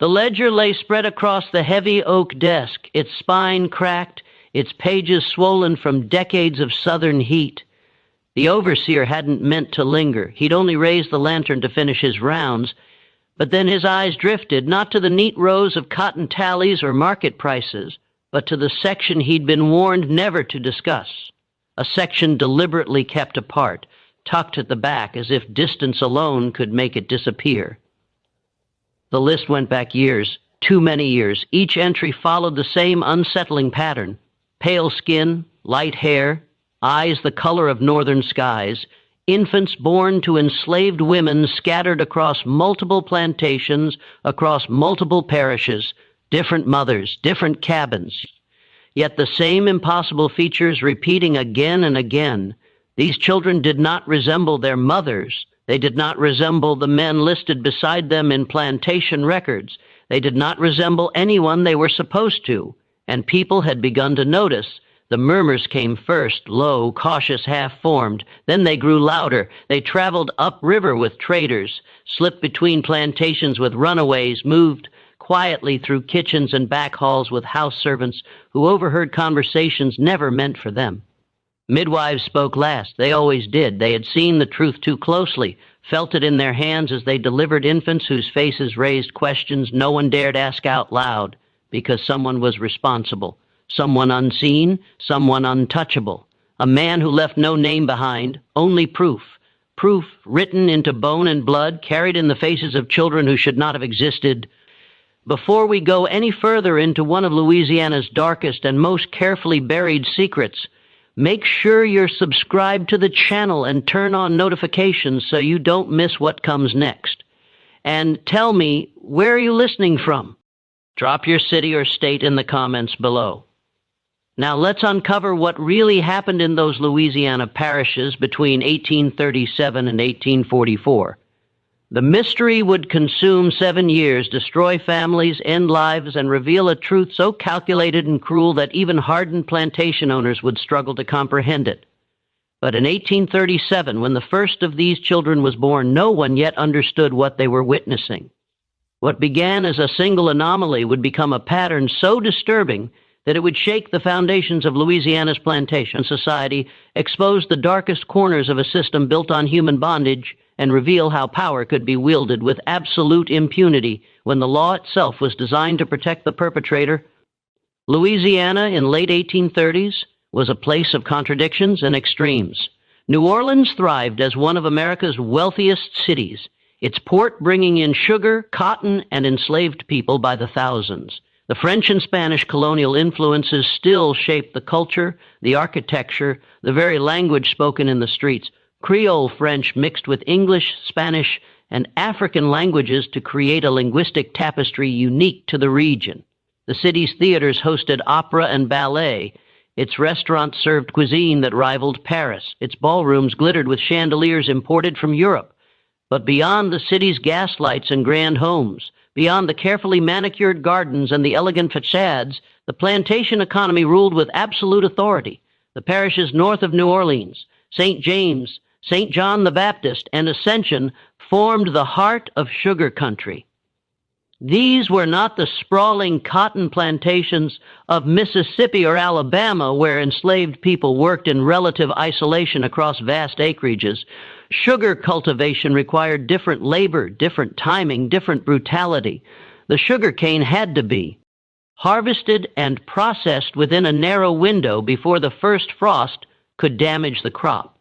The ledger lay spread across the heavy oak desk, its spine cracked, its pages swollen from decades of southern heat. The overseer hadn't meant to linger. He'd only raised the lantern to finish his rounds, but then his eyes drifted, not to the neat rows of cotton tallies or market prices, but to the section he'd been warned never to discuss, a section deliberately kept apart, tucked at the back as if distance alone could make it disappear. The list went back years, too many years. Each entry followed the same unsettling pattern: pale skin, light hair, eyes the color of northern skies, infants born to enslaved women scattered across multiple plantations, across multiple parishes, different mothers, different cabins. Yet the same impossible features repeating again and again. These children did not resemble their mothers. They did not resemble the men listed beside them in plantation records. They did not resemble anyone they were supposed to, and people had begun to notice. The murmurs came first, low, cautious, half-formed. Then they grew louder. They traveled upriver with traders, slipped between plantations with runaways, moved quietly through kitchens and back halls with house servants who overheard conversations never meant for them. Midwives spoke last. They always did. They had seen the truth too closely, felt it in their hands as they delivered infants whose faces raised questions no one dared ask out loud, because someone was responsible, someone unseen, someone untouchable, a man who left no name behind, only proof, proof written into bone and blood, carried in the faces of children who should not have existed. Before we go any further into one of Louisiana's darkest and most carefully buried secrets, make sure you're subscribed to the channel and turn on notifications so you don't miss what comes next. And tell me, where are you listening from? Drop your city or state in the comments below. Now let's uncover what really happened in those Louisiana parishes between 1837 and 1844. The mystery would consume 7 years, destroy families, end lives, and reveal a truth so calculated and cruel that even hardened plantation owners would struggle to comprehend it. But in 1837, when the first of these children was born, no one yet understood what they were witnessing. What began as a single anomaly would become a pattern so disturbing that it would shake the foundations of Louisiana's plantation society, expose the darkest corners of a system built on human bondage, and reveal how power could be wielded with absolute impunity when the law itself was designed to protect the perpetrator. Louisiana in late 1830s was a place of contradictions and extremes. New Orleans thrived as one of America's wealthiest cities, its port bringing in sugar, cotton, and enslaved people by the thousands. The French and Spanish colonial influences still shaped the culture, the architecture, the very language spoken in the streets. Creole French mixed with English, Spanish, and African languages to create a linguistic tapestry unique to the region. The city's theaters hosted opera and ballet. Its restaurants served cuisine that rivaled Paris. Its ballrooms glittered with chandeliers imported from Europe. But beyond the city's gaslights and grand homes, beyond the carefully manicured gardens and the elegant facades, the plantation economy ruled with absolute authority. The parishes north of New Orleans, St. James, St. John the Baptist, and Ascension formed the heart of sugar country. These were not the sprawling cotton plantations of Mississippi or Alabama where enslaved people worked in relative isolation across vast acreages. Sugar cultivation required different labor, different timing, different brutality. The sugar cane had to be harvested and processed within a narrow window before the first frost could damage the crop.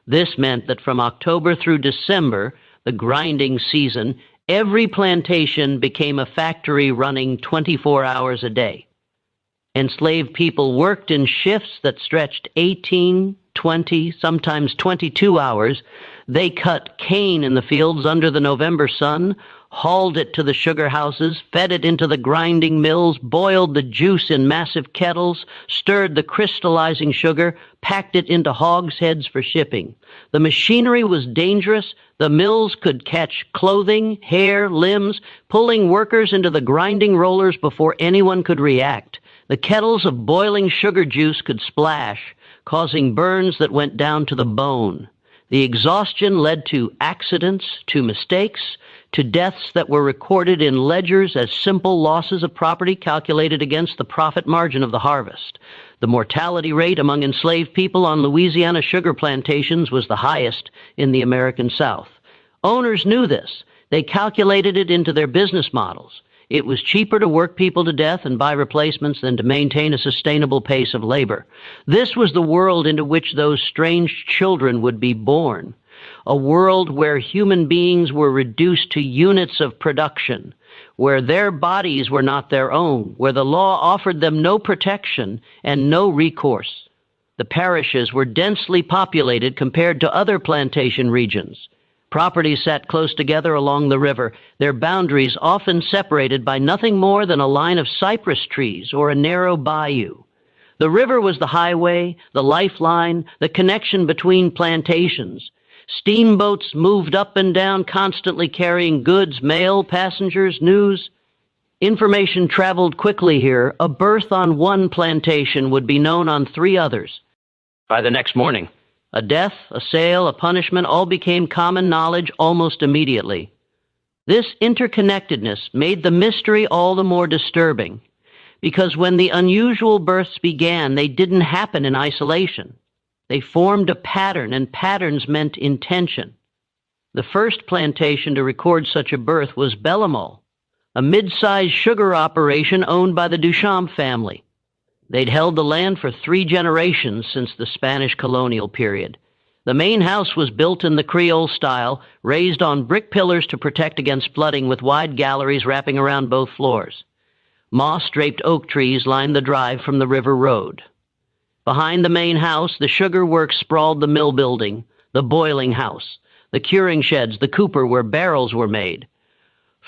This meant that from October through December, the grinding season, every plantation became a factory running 24 hours a day. Enslaved people worked in shifts that stretched 18, 20, sometimes 22 hours. They cut cane in the fields under the November sun, hauled it to the sugar houses, fed it into the grinding mills, boiled the juice in massive kettles, stirred the crystallizing sugar, packed it into hogsheads for shipping. The machinery was dangerous. The mills could catch clothing, hair, limbs, pulling workers into the grinding rollers before anyone could react. The kettles of boiling sugar juice could splash, causing burns that went down to the bone. The exhaustion led to accidents, to mistakes, to deaths that were recorded in ledgers as simple losses of property calculated against the profit margin of the harvest. The mortality rate among enslaved people on Louisiana sugar plantations was the highest in the American South. Owners knew this. They calculated it into their business models. It was cheaper to work people to death and buy replacements than to maintain a sustainable pace of labor. This was the world into which those strange children would be born. A world where human beings were reduced to units of production, where their bodies were not their own, where the law offered them no protection and no recourse. The parishes were densely populated compared to other plantation regions. Properties sat close together along the river, their boundaries often separated by nothing more than a line of cypress trees or a narrow bayou. The river was the highway, the lifeline, the connection between plantations. Steamboats moved up and down, constantly carrying goods, mail, passengers, news. Information traveled quickly here. A birth on one plantation would be known on 3 others by the next morning. A death, a sale, a punishment all became common knowledge almost immediately. This interconnectedness made the mystery all the more disturbing, because when the unusual births began, they didn't happen in isolation. They formed a pattern, and patterns meant intention. The first plantation to record such a birth was Bellemont, a mid-sized sugar operation owned by the Duchamp family. They'd held the land for 3 generations since the Spanish colonial period. The main house was built in the Creole style, raised on brick pillars to protect against flooding with wide galleries wrapping around both floors. Moss-draped oak trees lined the drive from the river road. Behind the main house, the sugar works sprawled the mill building, the boiling house, the curing sheds, the cooper where barrels were made.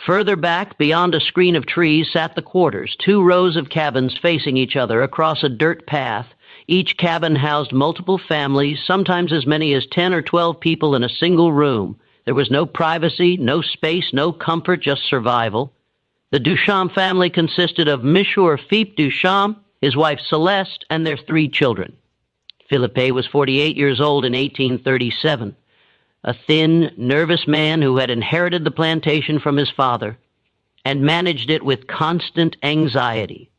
Further back, beyond a screen of trees, sat the quarters, 2 rows of cabins facing each other across a dirt path. Each cabin housed multiple families, sometimes as many as 10 or 12 people in a single room. There was no privacy, no space, no comfort, just survival. The Duchamp family consisted of Monsieur Philippe Duchamp, his wife Celeste, and their 3 children. Philippe was 48 years old in 1837, a thin, nervous man who had inherited the plantation from his father and managed it with constant anxiety.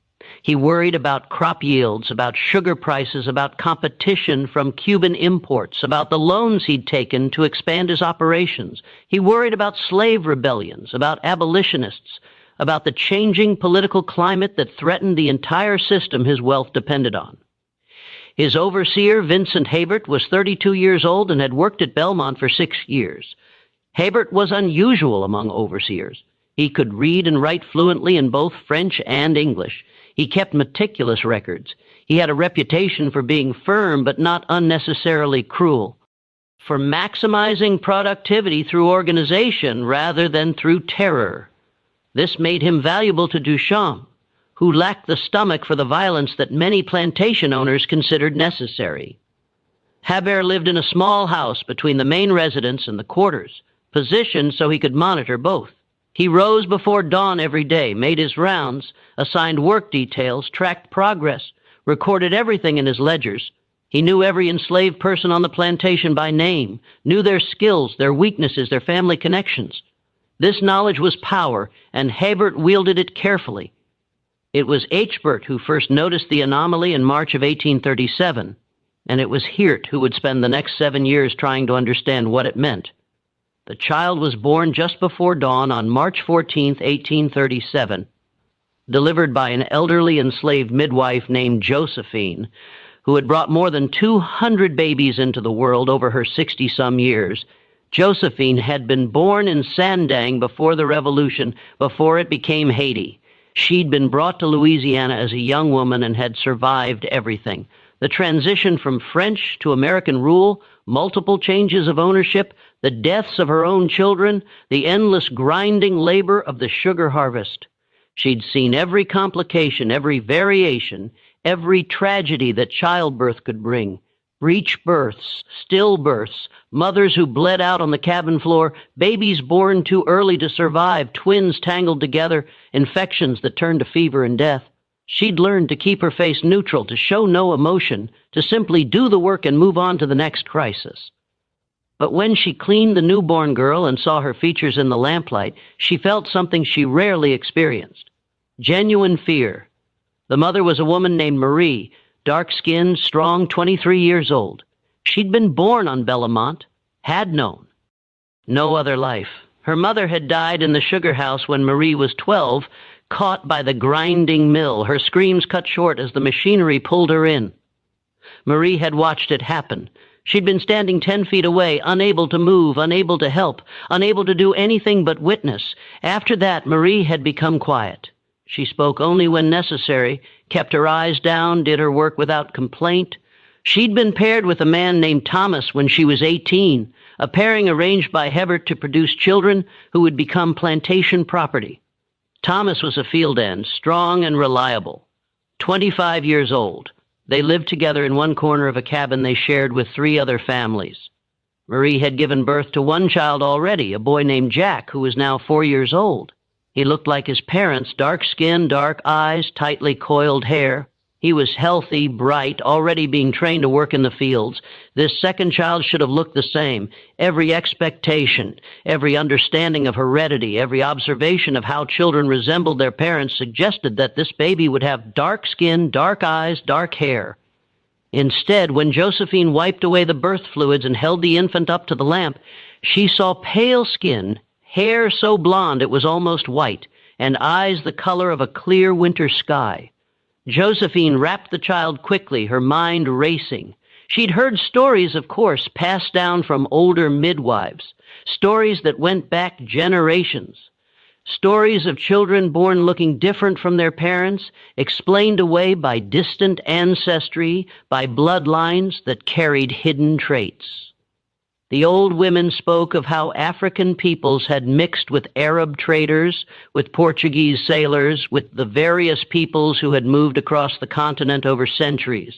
He worried about crop yields, about sugar prices, about competition from Cuban imports, about the loans he'd taken to expand his operations. He worried about slave rebellions, about abolitionists, about the changing political climate that threatened the entire system his wealth depended on. His overseer, Vincent Hebert, was 32 years old and had worked at Belmont for 6 years. Hebert was unusual among overseers. He could read and write fluently in both French and English. He kept meticulous records. He had a reputation for being firm but not unnecessarily cruel, for maximizing productivity through organization rather than through terror. This made him valuable to Duchamp, who lacked the stomach for the violence that many plantation owners considered necessary. Hebert lived in a small house between the main residence and the quarters, positioned so he could monitor both. He rose before dawn every day, made his rounds, assigned work details, tracked progress, recorded everything in his ledgers. He knew every enslaved person on the plantation by name, knew their skills, their weaknesses, their family connections. This knowledge was power, and Hebert wielded it carefully. It was Hebert who first noticed the anomaly in March of 1837, and it was Hirt who would spend the next 7 years trying to understand what it meant. The child was born just before dawn on March 14, 1837, delivered by an elderly enslaved midwife named Josephine, who had brought more than 200 babies into the world over her 60-some years. Josephine had been born in Sandang before the Revolution, before it became Haiti. She'd been brought to Louisiana as a young woman and had survived everything. The transition from French to American rule, multiple changes of ownership, the deaths of her own children, the endless grinding labor of the sugar harvest. She'd seen every complication, every variation, every tragedy that childbirth could bring. Breech births, stillbirths, mothers who bled out on the cabin floor, babies born too early to survive, twins tangled together, infections that turned to fever and death. She'd learned to keep her face neutral, to show no emotion, to simply do the work and move on to the next crisis. But when she cleaned the newborn girl and saw her features in the lamplight, she felt something she rarely experienced: genuine fear. The mother was a woman named Marie, dark-skinned, strong, 23 years old. She'd been born on Bellamont, had known. No other life. Her mother had died in the sugar house when Marie was 12, caught by the grinding mill, her screams cut short as the machinery pulled her in. Marie had watched it happen. She'd been standing 10 feet away, unable to move, unable to help, unable to do anything but witness. After that, Marie had become quiet. She spoke only when necessary, kept her eyes down, did her work without complaint. She'd been paired with a man named Thomas when she was 18, a pairing arranged by Hebert to produce children who would become plantation property. Thomas was a field hand, strong and reliable. 25 years old. They lived together in one corner of a cabin they shared with 3 other families. Marie had given birth to one child already, a boy named Jack, who was now 4 years old. He looked like his parents, dark skin, dark eyes, tightly coiled hair. He was healthy, bright, already being trained to work in the fields. This second child should have looked the same. Every expectation, every understanding of heredity, every observation of how children resembled their parents suggested that this baby would have dark skin, dark eyes, dark hair. Instead, when Josephine wiped away the birth fluids and held the infant up to the lamp, she saw pale skin, hair so blonde it was almost white, and eyes the color of a clear winter sky. Josephine wrapped the child quickly, her mind racing. She'd heard stories, of course, passed down from older midwives, stories that went back generations, stories of children born looking different from their parents, explained away by distant ancestry, by bloodlines that carried hidden traits. The old women spoke of how African peoples had mixed with Arab traders, with Portuguese sailors, with the various peoples who had moved across the continent over centuries.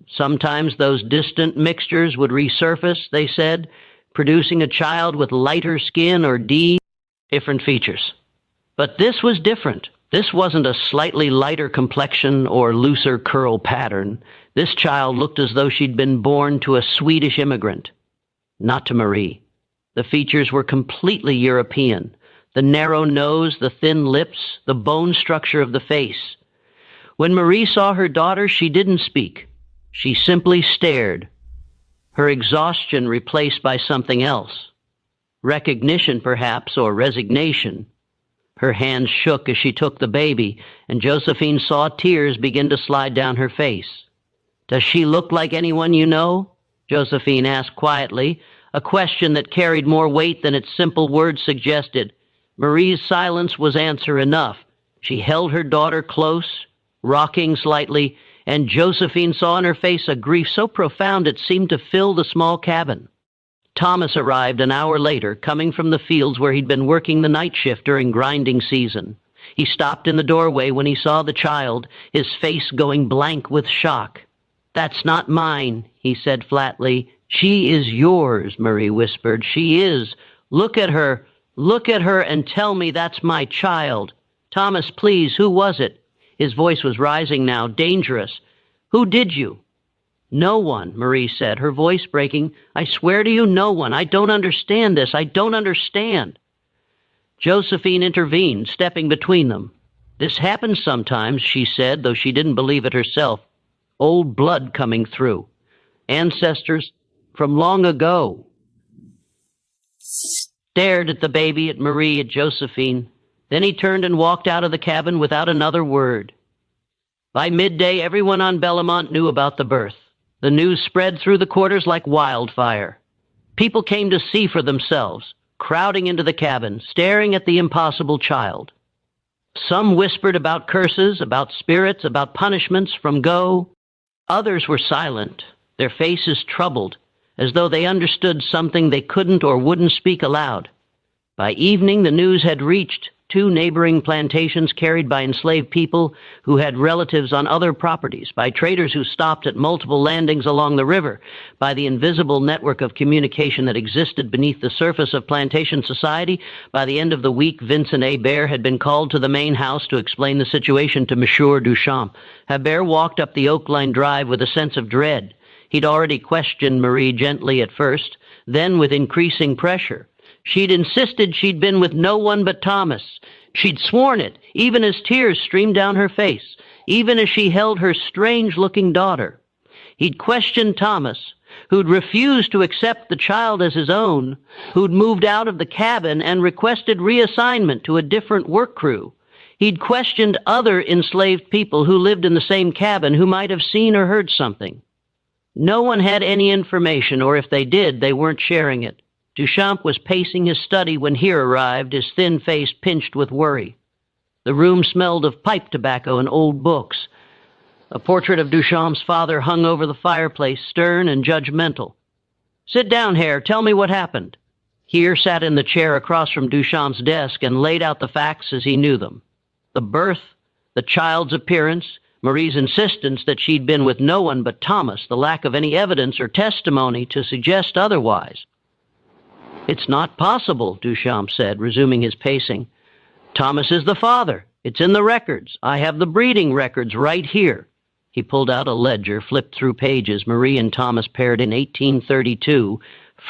Sometimes those distant mixtures would resurface, they said, producing a child with lighter skin or different features. But this was different. This wasn't a slightly lighter complexion or looser curl pattern. This child looked as though she'd been born to a Swedish immigrant. Not to Marie. The features were completely European. The narrow nose, the thin lips, the bone structure of the face. When Marie saw her daughter, she didn't speak. She simply stared, her exhaustion replaced by something else. Recognition, perhaps, or resignation. Her hands shook as she took the baby, and Josephine saw tears begin to slide down her face. "Does she look like anyone you know?" Josephine asked quietly, a question that carried more weight than its simple words suggested. Marie's silence was answer enough. She held her daughter close, rocking slightly, and Josephine saw in her face a grief so profound it seemed to fill the small cabin. Thomas arrived an hour later, coming from the fields where he'd been working the night shift during grinding season. He stopped in the doorway when he saw the child, his face going blank with shock. "That's not mine," he said flatly. "She is yours," Marie whispered. "She is. Look at her and tell me that's my child. Thomas, please, who was it?" His voice was rising now, dangerous. "Who did you?" "No one," Marie said, her voice breaking. "I swear to you, no one. I don't understand this. I don't understand." Josephine intervened, stepping between them. "This happens sometimes," she said, though she didn't believe it herself. "Old blood coming through. Ancestors from long ago." Stared at the baby, at Marie, at Josephine. Then he turned and walked out of the cabin without another word. By midday, everyone on Bellamont knew about the birth. The news spread through the quarters like wildfire. People came to see for themselves, crowding into the cabin, staring at the impossible child. Some whispered about curses, about spirits, about punishments from go. Others were silent, their faces troubled, as though they understood something they couldn't or wouldn't speak aloud. By evening, the news had reached 2 neighboring plantations carried by enslaved people who had relatives on other properties, by traders who stopped at multiple landings along the river, by the invisible network of communication that existed beneath the surface of plantation society. By the end of the week, Vincent Hebert had been called to the main house to explain the situation to Monsieur Duchamp. Hebert walked up the Oak Line Drive with a sense of dread. He'd already questioned Marie gently at first, then with increasing pressure. She'd insisted she'd been with no one but Thomas. She'd sworn it, even as tears streamed down her face, even as she held her strange-looking daughter. He'd questioned Thomas, who'd refused to accept the child as his own, who'd moved out of the cabin and requested reassignment to a different work crew. He'd questioned other enslaved people who lived in the same cabin who might have seen or heard something. No one had any information, or if they did, they weren't sharing it. Duchamp was pacing his study when he arrived, his thin face pinched with worry. The room smelled of pipe tobacco and old books. A portrait of Duchamp's father hung over the fireplace, stern and judgmental. "Sit down, Herr. Tell me what happened." Here sat in the chair across from Duchamp's desk and laid out the facts as he knew them. The birth, the child's appearance, Marie's insistence that she'd been with no one but Thomas, the lack of any evidence or testimony to suggest otherwise. "It's not possible," Duchamp said, resuming his pacing. "Thomas is the father. It's in the records. I have the breeding records right here." He pulled out a ledger, flipped through pages. Marie and Thomas paired in 1832.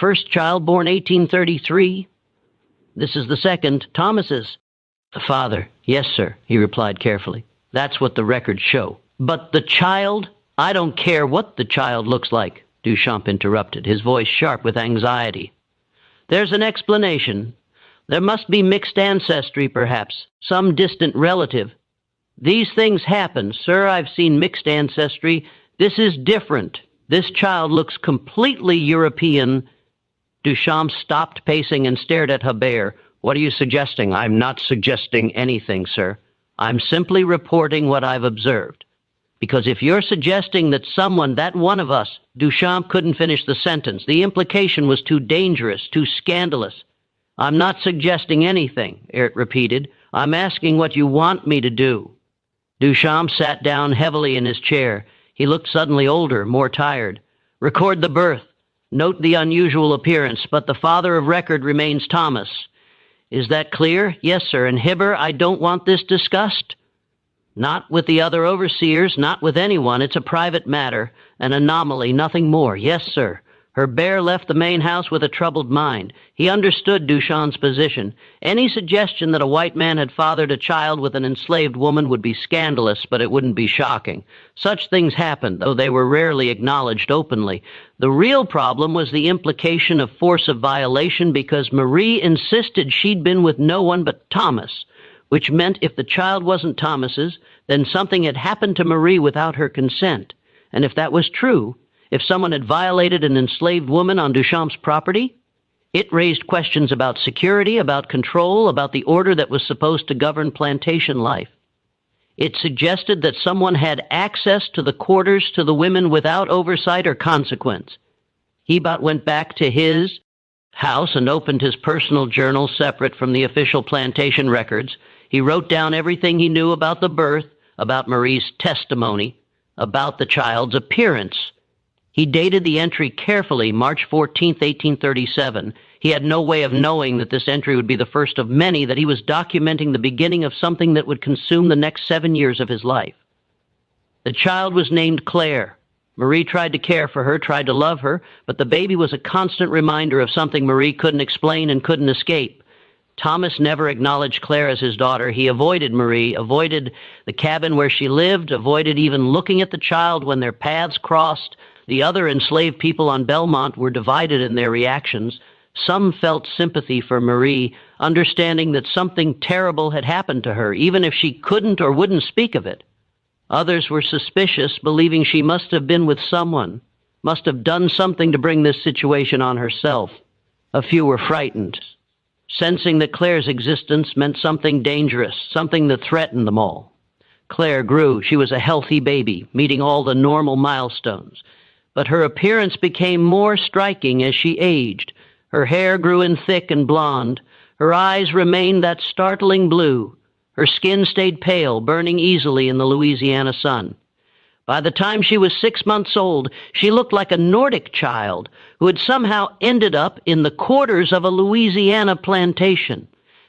First child born 1833. "This is the second, Thomas's." "The father." "Yes, sir," he replied carefully. "That's what the records show." "But the child?" "I don't care what the child looks like," Duchamp interrupted, his voice sharp with anxiety. "There's an explanation. There must be mixed ancestry, perhaps, some distant relative. These things happen, sir. I've seen mixed ancestry. This is different. This child looks completely European." Duchamp stopped pacing and stared at Hebert. "What are you suggesting?" "I'm not suggesting anything, sir. I'm simply reporting what I've observed. Because if you're suggesting that someone, that one of us..." Duchamp couldn't finish the sentence. The implication was too dangerous, too scandalous. "I'm not suggesting anything," Ert repeated. "I'm asking what you want me to do." Duchamp sat down heavily in his chair. He looked suddenly older, more tired. "Record the birth. Note the unusual appearance, but the father of record remains Thomas. Is that clear?" "Yes, sir. And Hibber, I don't want this discussed." "Not with the other overseers, not with anyone. It's a private matter, an anomaly, nothing more." "Yes, sir." Herbert left the main house with a troubled mind. He understood Duchamp's position. Any suggestion that a white man had fathered a child with an enslaved woman would be scandalous, but it wouldn't be shocking. Such things happened, though they were rarely acknowledged openly. The real problem was the implication of force of violation because Marie insisted she'd been with no one but Thomas, which meant if the child wasn't Thomas's, then something had happened to Marie without her consent. And if that was true, if someone had violated an enslaved woman on Duchamp's property, it raised questions about security, about control, about the order that was supposed to govern plantation life. It suggested that someone had access to the quarters to the women without oversight or consequence. Hebert went back to his house and opened his personal journal separate from the official plantation records. He wrote down everything he knew about the birth, about Marie's testimony, about the child's appearance. He dated the entry carefully, March 14, 1837. He had no way of knowing that this entry would be the first of many, that he was documenting the beginning of something that would consume the next 7 years of his life. The child was named Claire. Marie tried to care for her, tried to love her, but the baby was a constant reminder of something Marie couldn't explain and couldn't escape. Thomas never acknowledged Claire as his daughter. He avoided Marie, avoided the cabin where she lived, avoided even looking at the child when their paths crossed. The other enslaved people on Belmont were divided in their reactions. Some felt sympathy for Marie, understanding that something terrible had happened to her, even if she couldn't or wouldn't speak of it. Others were suspicious, believing she must have been with someone, must have done something to bring this situation on herself. A few were frightened, sensing that Claire's existence meant something dangerous, something that threatened them all. Claire grew. She was a healthy baby, meeting all the normal milestones. But her appearance became more striking as she aged. Her hair grew in thick and blonde. Her eyes remained that startling blue. Her skin stayed pale, burning easily in the Louisiana sun. By the time she was 6 months old, she looked like a Nordic child who had somehow ended up in the quarters of a Louisiana plantation.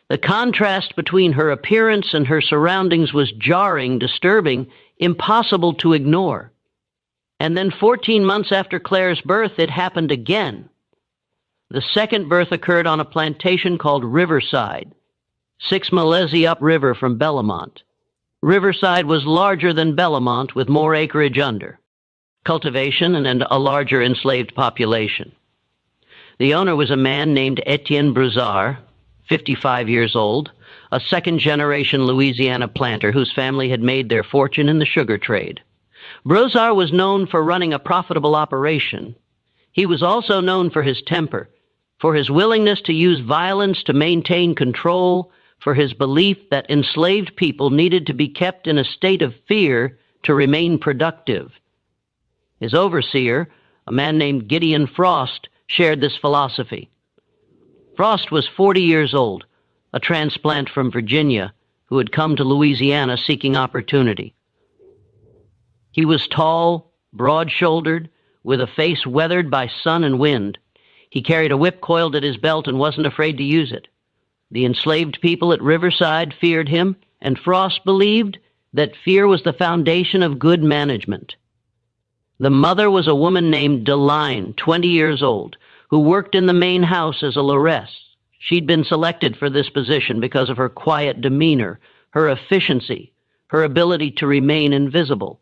The contrast between her appearance and her surroundings was jarring, disturbing, impossible to ignore. And then 14 months after Claire's birth, it happened again. The second birth occurred on a plantation called Riverside, 6 miles upriver from Bellamont. Riverside was larger than Bellamont with more acreage under cultivation and a larger enslaved population. The owner was a man named Etienne Broussard, 55 years old, a second-generation Louisiana planter whose family had made their fortune in the sugar trade. Broussard was known for running a profitable operation. He was also known for his temper, for his willingness to use violence to maintain control, for his belief that enslaved people needed to be kept in a state of fear to remain productive. His overseer, a man named Gideon Frost, shared this philosophy. Frost was 40 years old, a transplant from Virginia who had come to Louisiana seeking opportunity. He was tall, broad-shouldered, with a face weathered by sun and wind. He carried a whip coiled at his belt and wasn't afraid to use it. The enslaved people at Riverside feared him, and Frost believed that fear was the foundation of good management. The mother was a woman named Deline, 20 years old, who worked in the main house as a lairess. She'd been selected for this position because of her quiet demeanor, her efficiency, her ability to remain invisible.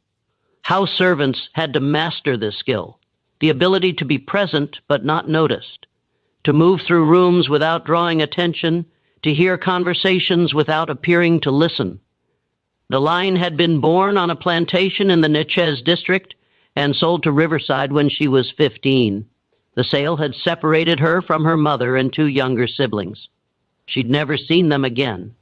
House servants had to master this skill, the ability to be present but not noticed, to move through rooms without drawing attention, to hear conversations without appearing to listen. Deline had been born on a plantation in the Natchez district and sold to Riverside when she was 15. The sale had separated her from her mother and 2 younger siblings. She'd never seen them again.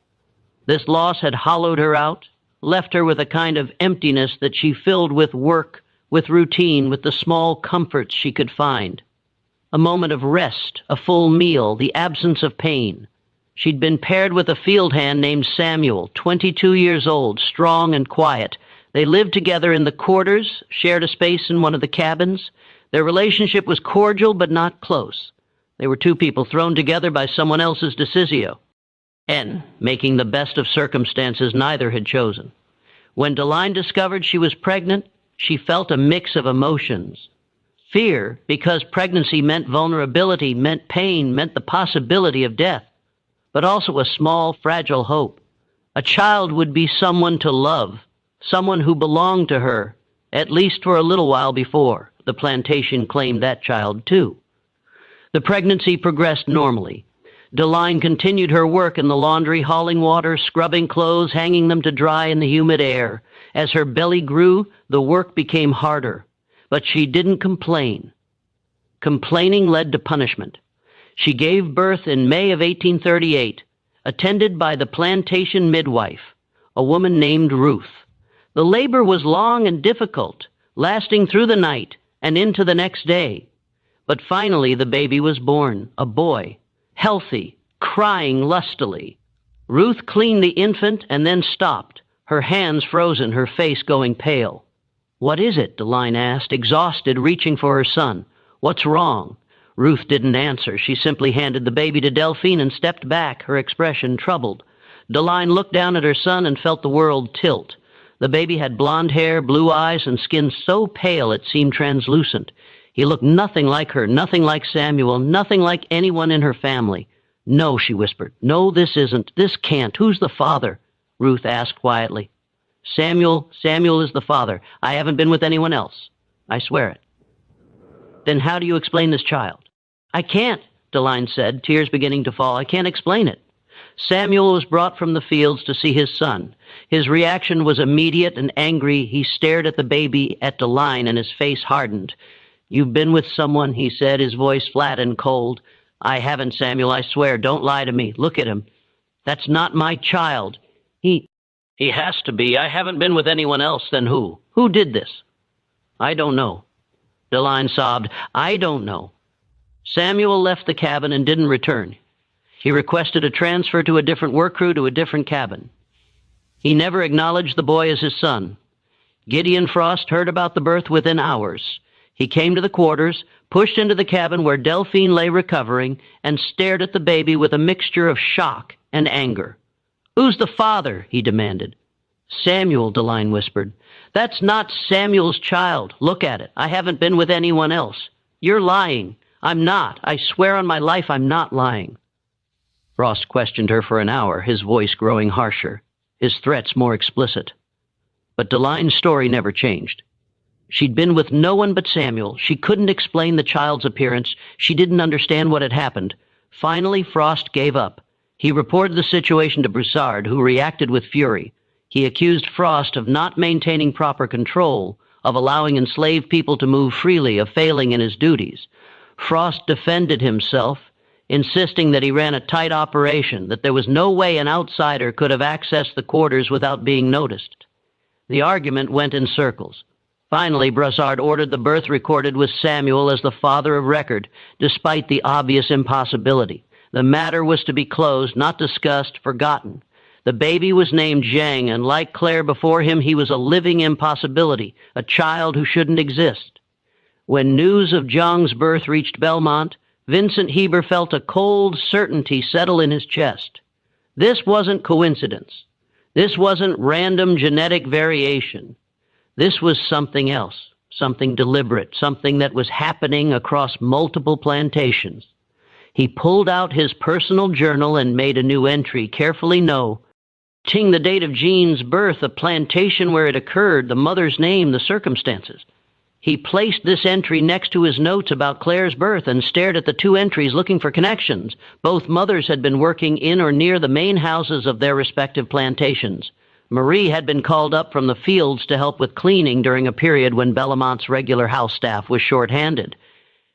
This loss had hollowed her out, left her with a kind of emptiness that she filled with work, with routine, with the small comforts she could find. A moment of rest, a full meal, the absence of pain. She'd been paired with a field hand named Samuel, 22 years old, strong and quiet. They lived together in the quarters, shared a space in one of the cabins. Their relationship was cordial but not close. They were 2 people thrown together by someone else's decisio, and, making the best of circumstances neither had chosen. When Deline discovered she was pregnant, she felt a mix of emotions. Fear, because pregnancy meant vulnerability, meant pain, meant the possibility of death, but also a small, fragile hope. A child would be someone to love, someone who belonged to her, at least for a little while before. The plantation claimed that child, too. The pregnancy progressed normally. Deline continued her work in the laundry, hauling water, scrubbing clothes, hanging them to dry in the humid air. As her belly grew, the work became harder. But she didn't complain. Complaining led to punishment. She gave birth in May of 1838, attended by the plantation midwife, a woman named Ruth. The labor was long and difficult, lasting through the night and into the next day. But finally the baby was born, a boy, healthy, crying lustily. Ruth cleaned the infant and then stopped, her hands frozen, her face going pale. "What is it?" Deline asked, exhausted, reaching for her son. "What's wrong?" Ruth didn't answer. She simply handed the baby to Delphine and stepped back, her expression troubled. Deline looked down at her son and felt the world tilt. The baby had blonde hair, blue eyes, and skin so pale it seemed translucent. He looked nothing like her, nothing like Samuel, nothing like anyone in her family. "No," she whispered. "No, this isn't. This can't. Who's the father?" Ruth asked quietly. Samuel is the father. I haven't been with anyone else. I swear it." "Then how do you explain this child?" "I can't," Deline said, tears beginning to fall. "I can't explain it." Samuel was brought from the fields to see his son. His reaction was immediate and angry. He stared at the baby, at Deline, and his face hardened. "You've been with someone," he said, his voice flat and cold. "I haven't, Samuel, I swear. Don't lie to me. Look at him. That's not my child. He has to be. I haven't been with anyone else. Then who? Who did this?" "I don't know." Deline sobbed. "I don't know." Samuel left the cabin and didn't return. He requested a transfer to a different work crew to a different cabin. He never acknowledged the boy as his son. Gideon Frost heard about the birth within hours. He came to the quarters, pushed into the cabin where Delphine lay recovering, and stared at the baby with a mixture of shock and anger. "Who's the father?" he demanded. "Samuel," Deline whispered. "That's not Samuel's child. Look at it. I haven't been with anyone else. You're lying. I'm not. I swear on my life I'm not lying. Frost questioned her for an hour, his voice growing harsher, his threats more explicit. But Deline's story never changed. She'd been with no one but Samuel. She couldn't explain the child's appearance. She didn't understand what had happened. Finally, Frost gave up. He reported the situation to Broussard, who reacted with fury. He accused Frost of not maintaining proper control, of allowing enslaved people to move freely, of failing in his duties. Frost defended himself, insisting that he ran a tight operation, that there was no way an outsider could have accessed the quarters without being noticed. The argument went in circles. Finally, Broussard ordered the birth recorded with Samuel as the father of record, despite the obvious impossibility. The matter was to be closed, not discussed, forgotten. The baby was named Zhang, and like Claire before him, he was a living impossibility, a child who shouldn't exist. When news of Zhang's birth reached Belmont, Vincent Heber felt a cold certainty settle in his chest. This wasn't coincidence. This wasn't random genetic variation. This was something else, something deliberate, something that was happening across multiple plantations. He pulled out his personal journal and made a new entry, carefully noting the date of Jean's birth, the plantation where it occurred, the mother's name, the circumstances. He placed this entry next to his notes about Claire's birth and stared at the two entries looking for connections. Both mothers had been working in or near the main houses of their respective plantations. Marie had been called up from the fields to help with cleaning during a period when Bellamont's regular house staff was short-handed.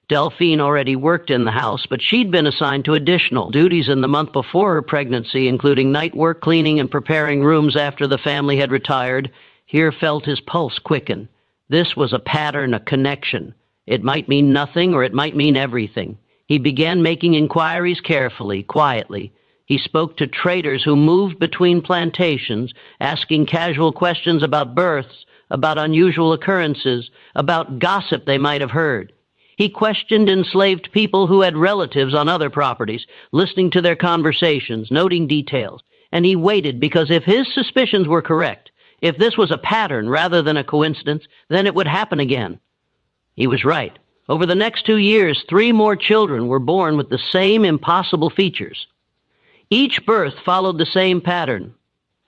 Delphine already worked in the house, but she'd been assigned to additional duties in the month before her pregnancy, including night work, cleaning, and preparing rooms after the family had retired. Here felt his pulse quicken. This was a pattern, a connection. It might mean nothing or it might mean everything. He began making inquiries carefully, quietly. He spoke to traders who moved between plantations, asking casual questions about births, about unusual occurrences, about gossip they might have heard. He questioned enslaved people who had relatives on other properties, listening to their conversations, noting details. And he waited because if his suspicions were correct, if this was a pattern rather than a coincidence, then it would happen again. He was right. Over the next 2 years, 3 more children were born with the same impossible features. Each birth followed the same pattern.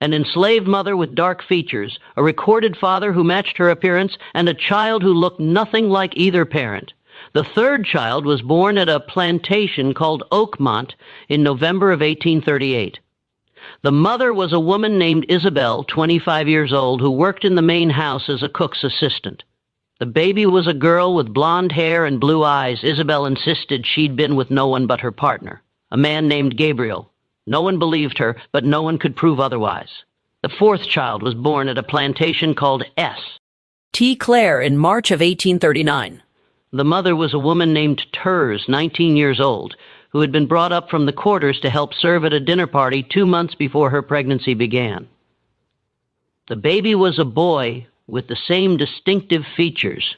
An enslaved mother with dark features, a recorded father who matched her appearance, and a child who looked nothing like either parent. The third child was born at a plantation called Oakmont in November of 1838. The mother was a woman named Isabel, 25 years old, who worked in the main house as a cook's assistant. The baby was a girl with blonde hair and blue eyes. Isabel insisted she'd been with no one but her partner, a man named Gabriel. No one believed her, but no one could prove otherwise. The fourth child was born at a plantation called T. Claire in March of 1839. The mother was a woman named Turs, 19 years old, who had been brought up from the quarters to help serve at a dinner party 2 months before her pregnancy began. The baby was a boy with the same distinctive features.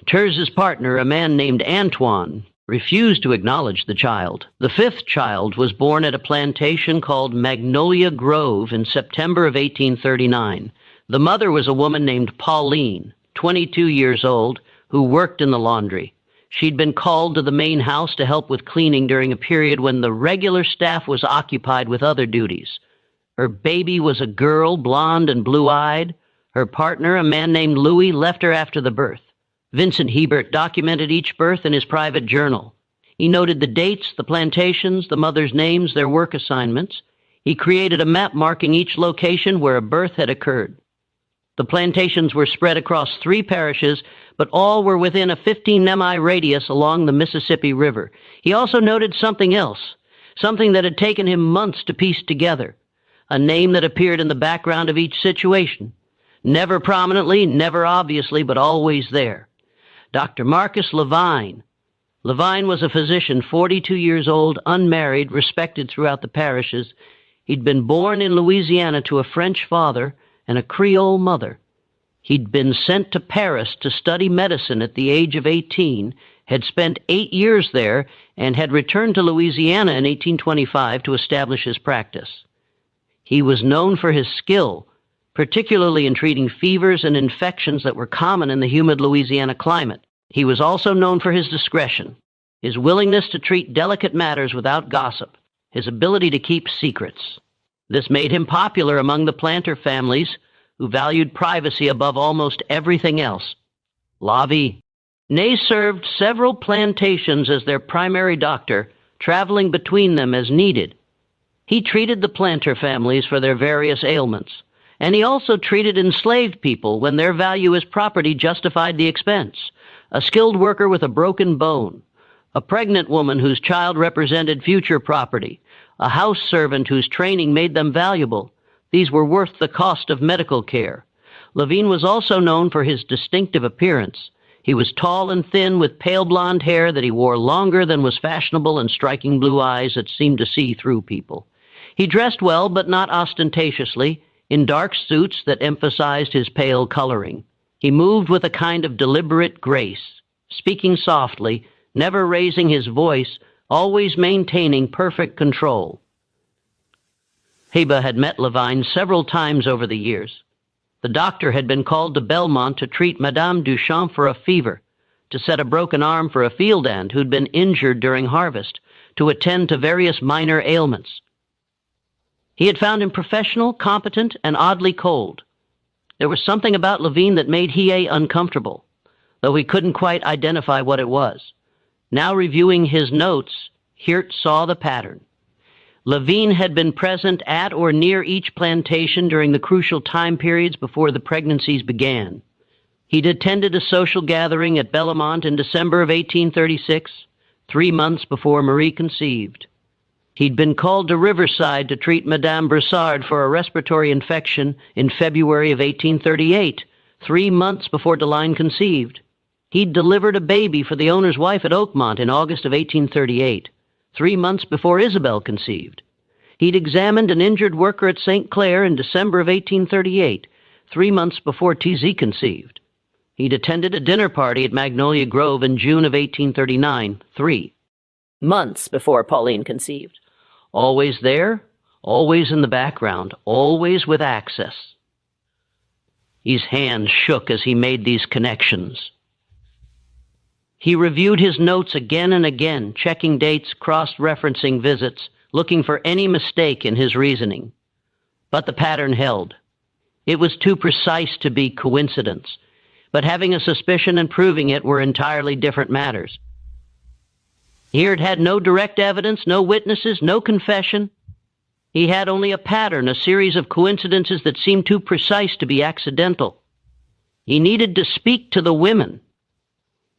Turs's partner, a man named Antoine, refused to acknowledge the child. The fifth child was born at a plantation called Magnolia Grove in September of 1839. The mother was a woman named Pauline, 22 years old, who worked in the laundry. She'd been called to the main house to help with cleaning during a period when the regular staff was occupied with other duties. Her baby was a girl, blonde and blue-eyed. Her partner, a man named Louis, left her after the birth. Vincent Hebert documented each birth in his private journal. He noted the dates, the plantations, the mother's names, their work assignments. He created a map marking each location where a birth had occurred. The plantations were spread across 3 parishes, but all were within a 15-mi radius along the Mississippi River. He also noted something else, something that had taken him months to piece together, a name that appeared in the background of each situation. Never prominently, never obviously, but always there. Dr. Marcus Levine. Levine was a physician, 42 years old, unmarried, respected throughout the parishes. He'd been born in Louisiana to a French father and a Creole mother. He'd been sent to Paris to study medicine at the age of 18, had spent 8 years there, and had returned to Louisiana in 1825 to establish his practice. He was known for his skill, particularly in treating fevers and infections that were common in the humid Louisiana climate. He was also known for his discretion. his willingness to treat delicate matters without gossip, his ability to keep secrets. This made him popular among the planter families who valued privacy above almost everything else. La vie. Ney served several plantations as their primary doctor, traveling between them as needed. He treated the planter families for their various ailments, and he also treated enslaved people when their value as property justified the expense. A skilled worker with a broken bone, a pregnant woman whose child represented future property, a house servant whose training made them valuable. These were worth the cost of medical care. Levine was also known for his distinctive appearance. He was tall and thin with pale blonde hair that he wore longer than was fashionable and striking blue eyes that seemed to see through people. He dressed well, but not ostentatiously, in dark suits that emphasized his pale coloring. He moved with a kind of deliberate grace, speaking softly, never raising his voice, always maintaining perfect control. Heba had met Levine several times over the years. The doctor had been called to Belmont to treat Madame Duchamp for a fever, to set a broken arm for a field hand who'd been injured during harvest, to attend to various minor ailments. He had found him professional, competent, and oddly cold. There was something about Levine that made Hiei uncomfortable, though he couldn't quite identify what it was. Now reviewing his notes, Hirt saw the pattern. Levine had been present at or near each plantation during the crucial time periods before the pregnancies began. He'd attended a social gathering at Belmont in December of 1836, 3 months before Marie conceived. He'd been called to Riverside to treat Madame Broussard for a respiratory infection in February of 1838, 3 months before Deline conceived. He'd delivered a baby for the owner's wife at Oakmont in August of 1838, 3 months before Isabel conceived. He'd examined an injured worker at St. Clair in December of 1838, 3 months before TZ conceived. He'd attended a dinner party at Magnolia Grove in June of 1839, 3 months before Pauline conceived. Always there, always in the background, always with access. His hands shook as he made these connections. He reviewed his notes again and again, checking dates, cross-referencing visits, looking for any mistake in his reasoning. But the pattern held. It was too precise to be coincidence, but having a suspicion and proving it were entirely different matters. Here it had no direct evidence, no witnesses, no confession. He had only a pattern, a series of coincidences that seemed too precise to be accidental. He needed to speak to the women.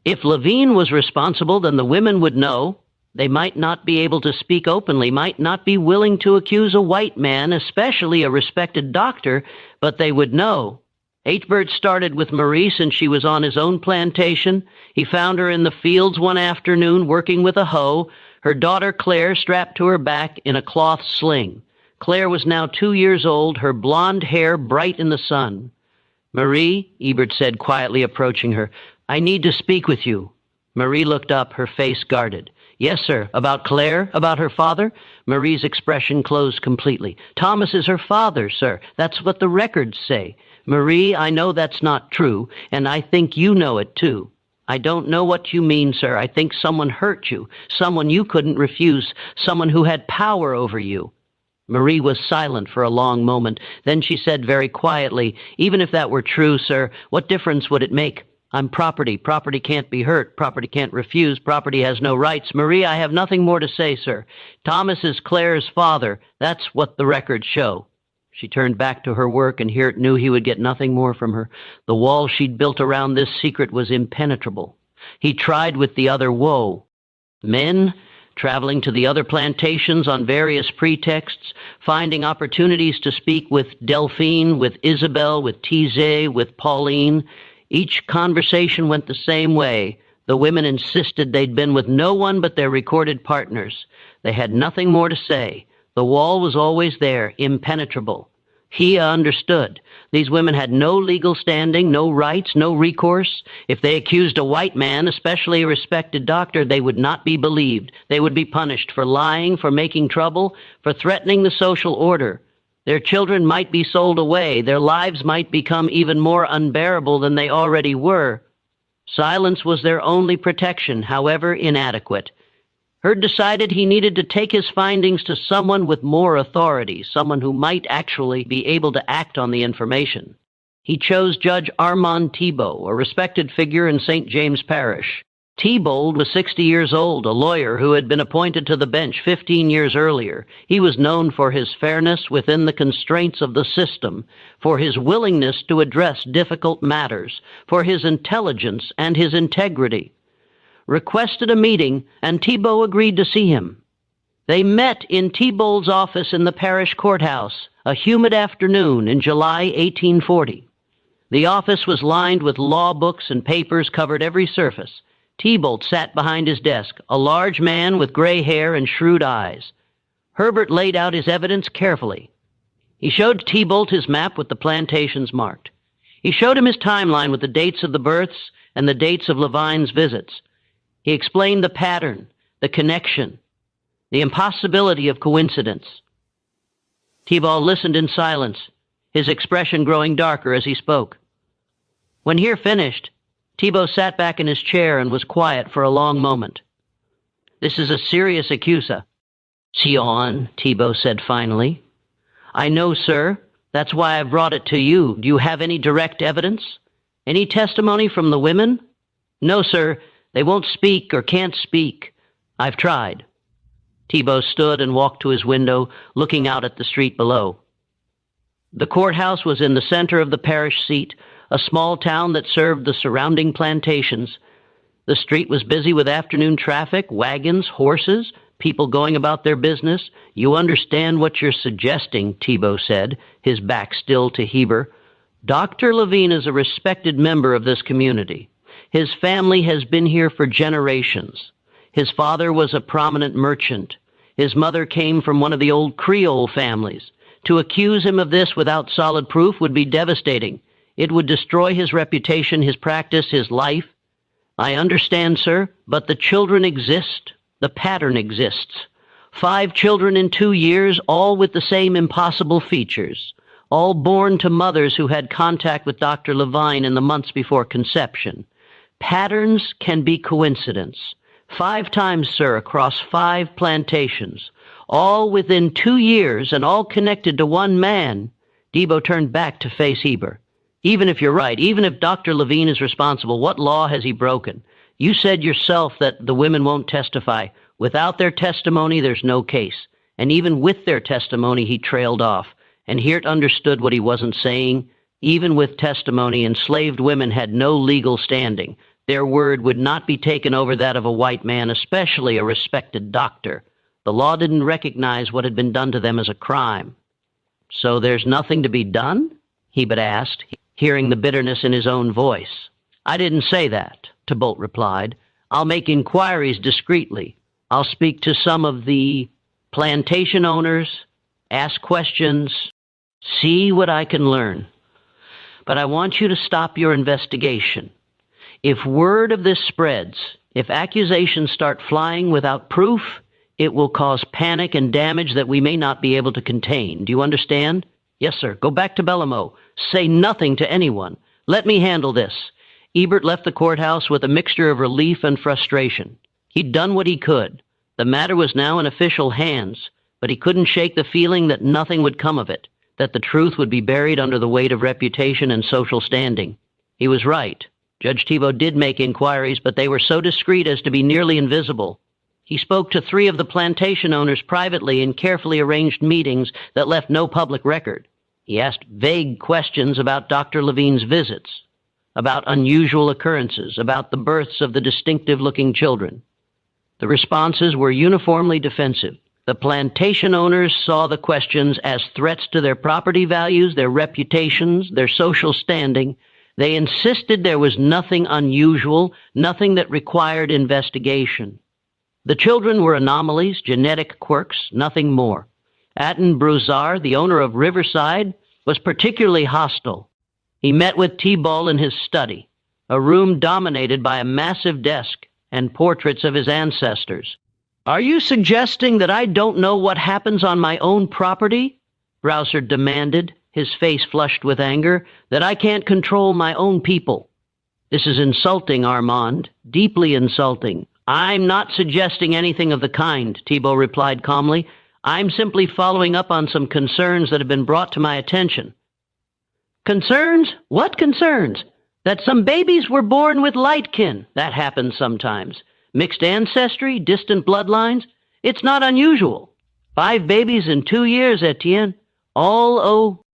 If Levine was responsible, then the women would know. They might not be able to speak openly, might not be willing to accuse a white man, especially a respected doctor, but they would know. H-Bird started with Marie since she was on his own plantation. He found her in the fields one afternoon working with a hoe, her daughter Claire strapped to her back in a cloth sling. Claire was now 2 years old, her blonde hair bright in the sun. "Marie," Ebert said, quietly approaching her, "I need to speak with you." Marie looked up, her face guarded. "Yes, sir. About Claire? About her father?" Marie's expression closed completely. "Thomas is her father, sir. That's what the records say. Marie, I know that's not true, and I think you know it, too. I don't know what you mean, sir. I think someone hurt you, someone you couldn't refuse, someone who had power over you." Marie was silent for a long moment. Then she said very quietly, "Even if that were true, sir, what difference would it make? I'm property. Property can't be hurt. Property can't refuse. Property has no rights. Marie, I have nothing more to say, sir. Thomas is Claire's father. That's what the records show." She turned back to her work, and Hirt knew he would get nothing more from her. The wall she'd built around this secret was impenetrable. He tried with the other woe. Men, traveling to the other plantations on various pretexts, finding opportunities to speak with Delphine, with Isabel, with Tizé, with Pauline. Each conversation went the same way. The women insisted they'd been with no one but their recorded partners. They had nothing more to say. The wall was always there, impenetrable. He understood. These women had no legal standing, no rights, no recourse. If they accused a white man, especially a respected doctor, they would not be believed. They would be punished for lying, for making trouble, for threatening the social order. Their children might be sold away. Their lives might become even more unbearable than they already were. Silence was their only protection, however inadequate. Hurd decided he needed to take his findings to someone with more authority, someone who might actually be able to act on the information. He chose Judge Armand Thibault, a respected figure in St. James Parish. Thibault was 60 years old, a lawyer who had been appointed to the bench 15 years earlier. He was known for his fairness within the constraints of the system, for his willingness to address difficult matters, for his intelligence and his integrity. Requested a meeting, and Thibault agreed to see him. They met in Thibault's office in the parish courthouse, a humid afternoon in July 1840. The office was lined with law books and papers covered every surface. Thibault sat behind his desk, a large man with gray hair and shrewd eyes. Herbert laid out his evidence carefully. He showed Thibault his map with the plantations marked. He showed him his timeline with the dates of the births and the dates of Levine's visits. He explained the pattern, the connection, the impossibility of coincidence. Thibault listened in silence, his expression growing darker as he spoke. When he finished, Thibault sat back in his chair and was quiet for a long moment. "This is a serious accusa." "Sion," Thibault said finally. "I know, sir. That's why I brought it to you. Do you have any direct evidence? Any testimony from the women?" "No, sir. They won't speak or can't speak. I've tried." Thibault stood and walked to his window, looking out at the street below. The courthouse was in the center of the parish seat, a small town that served the surrounding plantations. The street was busy with afternoon traffic, wagons, horses, people going about their business. "You understand what you're suggesting," Thibault said, his back still to Heber. "Dr. Levine is a respected member of this community. His family has been here for generations. His father was a prominent merchant. His mother came from one of the old Creole families. To accuse him of this without solid proof would be devastating. It would destroy his reputation, his practice, his life. I understand, sir, but the children exist. The pattern exists. 5 children in 2 years, all with the same impossible features, all born to mothers who had contact with Dr. Levine in the months before conception. Patterns can be coincidence. 5 times, sir, across 5 plantations, all within 2 years and all connected to one man." Thibault turned back to face Heber. "Even if you're right, even if Dr. Levine is responsible, what law has he broken? You said yourself that the women won't testify. Without their testimony, there's no case. And even with their testimony, he trailed off. And Hirt understood what he wasn't saying. Even with testimony, enslaved women had no legal standing. Their word would not be taken over that of a white man, especially a respected doctor. The law didn't recognize what had been done to them as a crime." "So there's nothing to be done?" Heber asked, hearing the bitterness in his own voice. "I didn't say that," Thibault replied. "I'll make inquiries discreetly. I'll speak to some of the plantation owners, ask questions, see what I can learn. But I want you to stop your investigation. If word of this spreads, if accusations start flying without proof, it will cause panic and damage that we may not be able to contain. Do you understand?" "Yes, sir. Go back to Bellomo. Say nothing to anyone. Let me handle this." Ebert left the courthouse with a mixture of relief and frustration. He'd done what he could. The matter was now in official hands, but he couldn't shake the feeling that nothing would come of it, that the truth would be buried under the weight of reputation and social standing. He was right. Judge Thibault did make inquiries, but they were so discreet as to be nearly invisible. He spoke to 3 of the plantation owners privately in carefully arranged meetings that left no public record. He asked vague questions about Dr. Levine's visits, about unusual occurrences, about the births of the distinctive-looking children. The responses were uniformly defensive. The plantation owners saw the questions as threats to their property values, their reputations, their social standing. They insisted there was nothing unusual, nothing that required investigation. The children were anomalies, genetic quirks, nothing more. Atten Broussard, the owner of Riverside, was particularly hostile. He met with Thibault in his study, a room dominated by a massive desk and portraits of his ancestors. "Are you suggesting that I don't know what happens on my own property?" Broussard demanded, his face flushed with anger, "that I can't control my own people?" This is insulting, Armand, deeply insulting. I'm not suggesting anything of the kind, Thibault replied calmly. I'm simply following up on some concerns that have been brought to my attention. Concerns? What concerns? That some babies were born with lightkin. That happens sometimes. Mixed ancestry, distant bloodlines. It's not unusual. 5 babies in 2 years, Etienne. All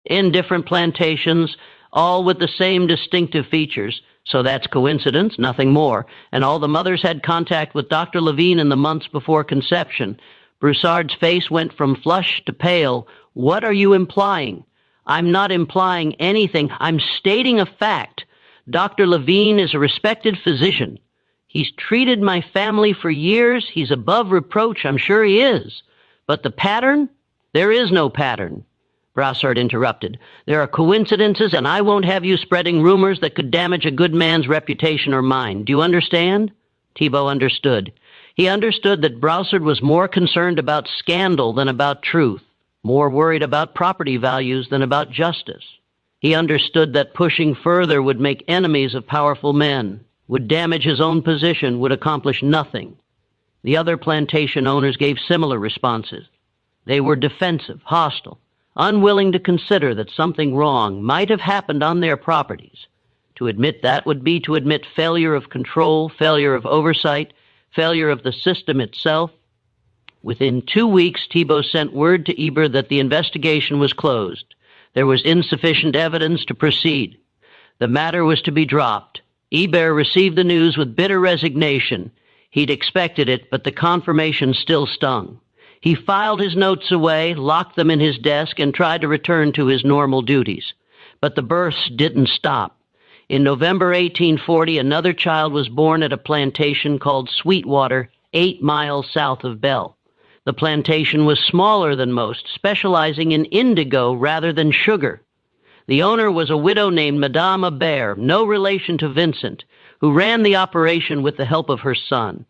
in different plantations, all with the same distinctive features. So that's coincidence, nothing more. And all the mothers had contact with Dr. Levine in the months before conception. Broussard's face went from flush to pale. What are you implying? I'm not implying anything. I'm stating a fact. Dr. Levine is a respected physician. He's treated my family for years. He's above reproach. I'm sure he is. But the pattern? There is no pattern. Broussard interrupted. There are coincidences, and I won't have you spreading rumors that could damage a good man's reputation or mine. Do you understand? Thibault understood. He understood that Broussard was more concerned about scandal than about truth, more worried about property values than about justice. He understood that pushing further would make enemies of powerful men, would damage his own position, would accomplish nothing. The other plantation owners gave similar responses. They were defensive, hostile, unwilling to consider that something wrong might have happened on their properties. To admit that would be to admit failure of control, failure of oversight, failure of the system itself. Within 2 weeks, Thibault sent word to Eber that the investigation was closed. There was insufficient evidence to proceed. The matter was to be dropped. Eber received the news with bitter resignation. He'd expected it, but the confirmation still stung. He filed his notes away, locked them in his desk, and tried to return to his normal duties. But the births didn't stop. In November 1840, another child was born at a plantation called Sweetwater, 8 miles south of Bell. The plantation was smaller than most, specializing in indigo rather than sugar. The owner was a widow named Madame Hebert, no relation to Vincent, who ran the operation with the help of her son.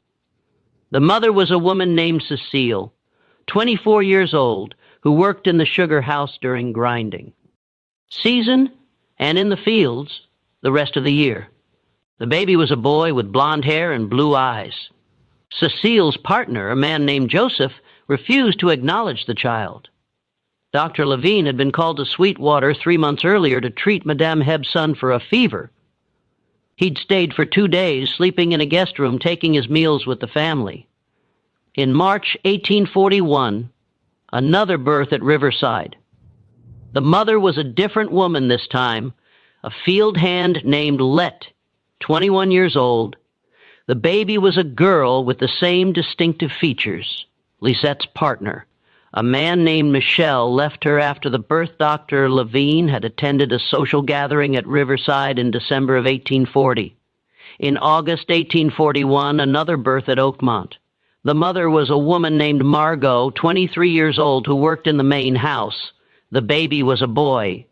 The mother was a woman named Cecile, 24 years old, who worked in the sugar house during grinding. Season, and in the fields, the rest of the year. The baby was a boy with blonde hair and blue eyes. Cecile's partner, a man named Joseph, refused to acknowledge the child. Dr. Levine had been called to Sweetwater 3 months earlier to treat Madame Heb's son for a fever. He'd stayed for 2 days, sleeping in a guest room, taking his meals with the family. In March 1841, another birth at Riverside. The mother was a different woman this time, a field hand named Lett, 21 years old. The baby was a girl with the same distinctive features. Lisette's partner, a man named Michel, left her after the birth. Dr. Levine had attended a social gathering at Riverside in December of 1840. In August 1841, another birth at Oakmont. The mother was a woman named Margot, 23 years old, who worked in the main house. The baby was a boy.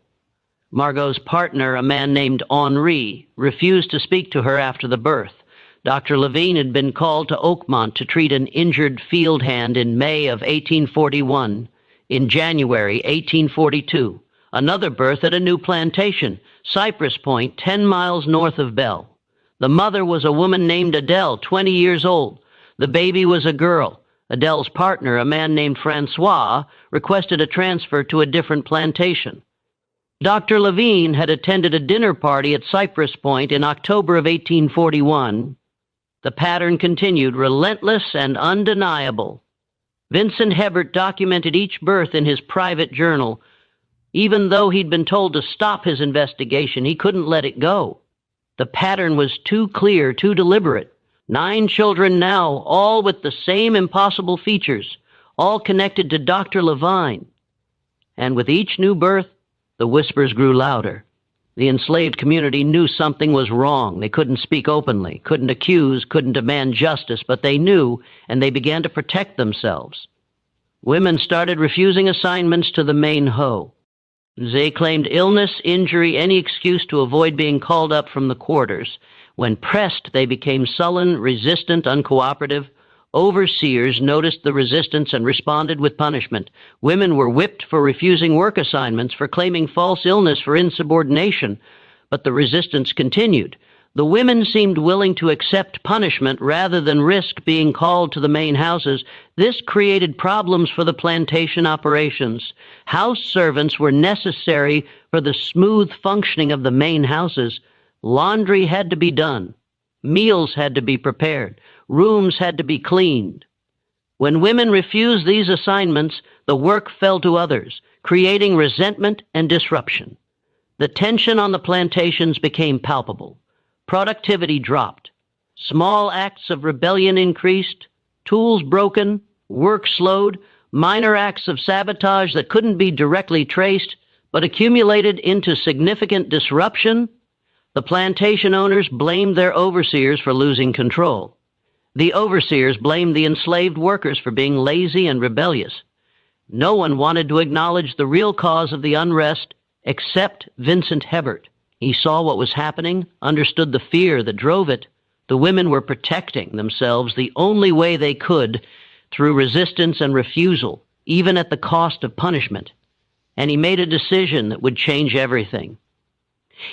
Margot's partner, a man named Henri, refused to speak to her after the birth. Dr. Levine had been called to Oakmont to treat an injured field hand in May of 1841. In January 1842, another birth at a new plantation, Cypress Point, 10 miles north of Bell. The mother was a woman named Adele, 20 years old. The baby was a girl. Adele's partner, a man named Francois, requested a transfer to a different plantation. Dr. Levine had attended a dinner party at Cypress Point in October of 1841. The pattern continued, relentless and undeniable. Vincent Hebert documented each birth in his private journal. Even though he'd been told to stop his investigation, he couldn't let it go. The pattern was too clear, too deliberate. 9 children now, all with the same impossible features, all connected to Dr. Levine. And with each new birth, the whispers grew louder. The enslaved community knew something was wrong. They couldn't speak openly, couldn't accuse, couldn't demand justice, but they knew, and they began to protect themselves. Women started refusing assignments to the main hoe. They claimed illness, injury, any excuse to avoid being called up from the quarters. When pressed, they became sullen, resistant, uncooperative. Overseers noticed the resistance and responded with punishment. Women were whipped for refusing work assignments, for claiming false illness, for insubordination. But the resistance continued. The women seemed willing to accept punishment rather than risk being called to the main houses. This created problems for the plantation operations. House servants were necessary for the smooth functioning of the main houses. Laundry had to be done. Meals had to be prepared. Rooms had to be cleaned. When women refused these assignments, the work fell to others, creating resentment and disruption. The tension on the plantations became palpable. Productivity dropped. Small acts of rebellion increased. Tools broken. Work slowed. Minor acts of sabotage that couldn't be directly traced but accumulated into significant disruption. The plantation owners blamed their overseers for losing control. The overseers blamed the enslaved workers for being lazy and rebellious. No one wanted to acknowledge the real cause of the unrest except Vincent Hebert. He saw what was happening, understood the fear that drove it. The women were protecting themselves the only way they could, through resistance and refusal, even at the cost of punishment. And he made a decision that would change everything.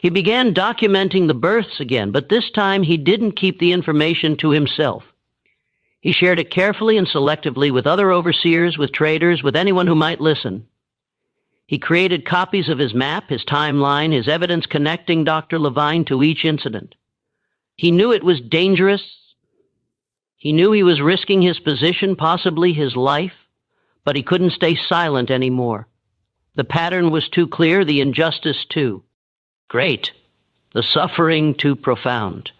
He began documenting the births again, but this time he didn't keep the information to himself. He shared it carefully and selectively with other overseers, with traders, with anyone who might listen. He created copies of his map, his timeline, his evidence connecting Dr. Levine to each incident. He knew it was dangerous. He knew he was risking his position, possibly his life, but he couldn't stay silent anymore. The pattern was too clear, the injustice too great, the suffering too profound.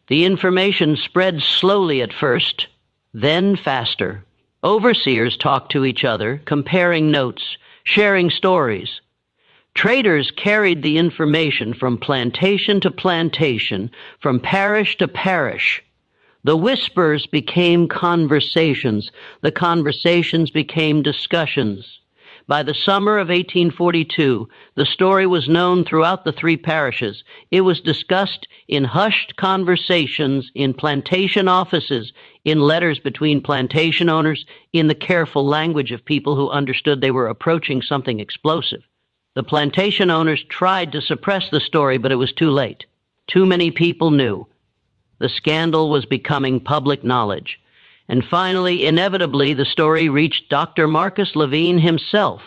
The information spread slowly at first, then faster. Overseers talked to each other, comparing notes, sharing stories. Traders carried the information from plantation to plantation, from parish to parish. The whispers became conversations. The conversations became discussions. By the summer of 1842, the story was known throughout the three parishes. It was discussed in hushed conversations, in plantation offices, in letters between plantation owners, in the careful language of people who understood they were approaching something explosive. The plantation owners tried to suppress the story, but it was too late. Too many people knew. The scandal was becoming public knowledge. And finally, inevitably, the story reached Dr. Marcus Levine himself.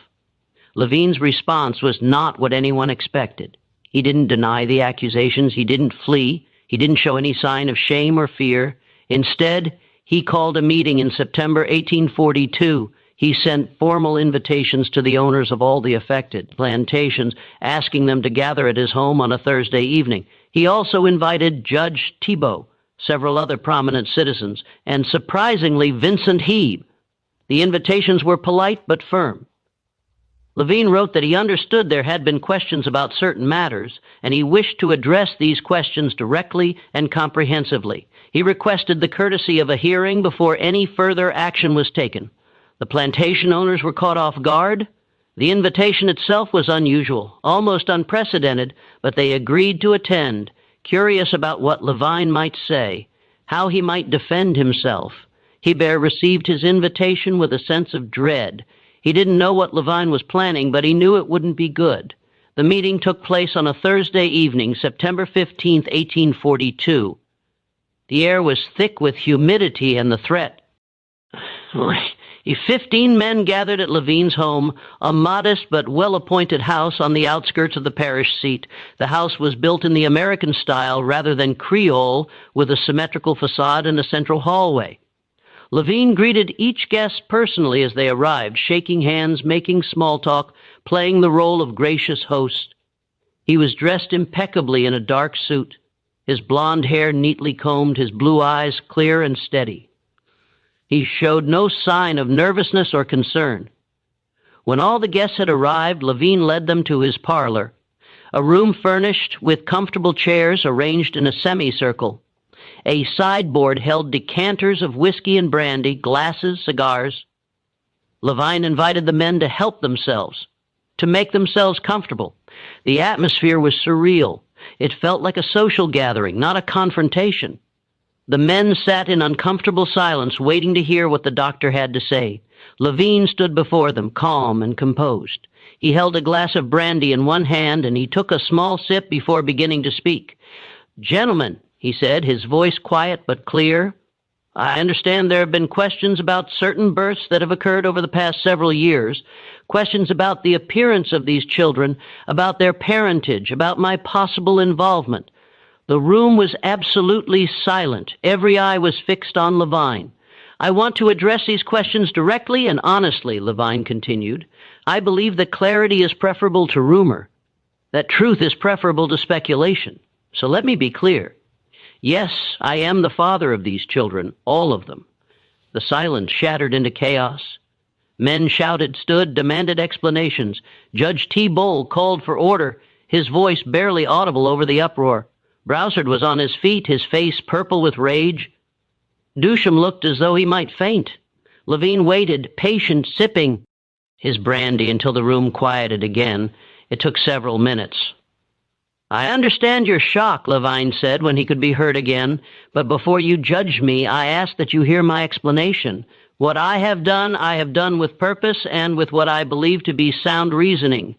Levine's response was not what anyone expected. He didn't deny the accusations. He didn't flee. He didn't show any sign of shame or fear. Instead, he called a meeting in September 1842. He sent formal invitations to the owners of all the affected plantations, asking them to gather at his home on a Thursday evening. He also invited Judge Thibault, several other prominent citizens, and surprisingly, Vincent Hebe. The invitations were polite but firm. Levine wrote that he understood there had been questions about certain matters, and he wished to address these questions directly and comprehensively. He requested the courtesy of a hearing before any further action was taken. The plantation owners were caught off guard. The invitation itself was unusual, almost unprecedented, but they agreed to attend, curious about what Levine might say, how he might defend himself. Hebert received his invitation with a sense of dread. He didn't know what Levine was planning, but he knew it wouldn't be good. The meeting took place on a Thursday evening, September 15, 1842. The air was thick with humidity and the threat. 15 men gathered at Levine's home, a modest but well-appointed house on the outskirts of the parish seat. The house was built in the American style rather than Creole, with a symmetrical facade and a central hallway. Levine greeted each guest personally as they arrived, shaking hands, making small talk, playing the role of gracious host. He was dressed impeccably in a dark suit, his blonde hair neatly combed, his blue eyes clear and steady. He showed no sign of nervousness or concern. When all the guests had arrived, Levine led them to his parlor, a room furnished with comfortable chairs arranged in a semicircle. A sideboard held decanters of whiskey and brandy, glasses, cigars. Levine invited the men to help themselves, to make themselves comfortable. The atmosphere was surreal. It felt like a social gathering, not a confrontation. The men sat in uncomfortable silence, waiting to hear what the doctor had to say. Levine stood before them, calm and composed. He held a glass of brandy in one hand, and he took a small sip before beginning to speak. Gentlemen, he said, his voice quiet but clear, I understand there have been questions about certain births that have occurred over the past several years, questions about the appearance of these children, about their parentage, about my possible involvement. The room was absolutely silent. Every eye was fixed on Levine. I want to address these questions directly and honestly, Levine continued. I believe that clarity is preferable to rumor, that truth is preferable to speculation. So let me be clear. Yes, I am the father of these children, all of them. The silence shattered into chaos. Men shouted, stood, demanded explanations. Judge T. Bowl called for order, his voice barely audible over the uproar. Browsard was on his feet, his face purple with rage. Dusham looked as though he might faint. Levine waited, patient, sipping his brandy until the room quieted again. It took several minutes. I understand your shock, Levine said when he could be heard again, but before you judge me, I ask that you hear my explanation. What I have done with purpose and with what I believe to be sound reasoning.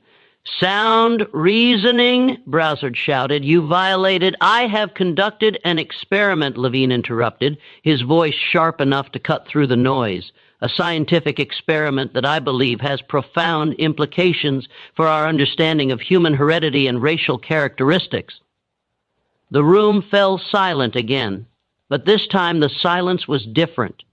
Sound reasoning? Browsard shouted. You violated. I have conducted an experiment, Levine interrupted, his voice sharp enough to cut through the noise. A scientific experiment that I believe has profound implications for our understanding of human heredity and racial characteristics. The room fell silent again, but this time the silence was different.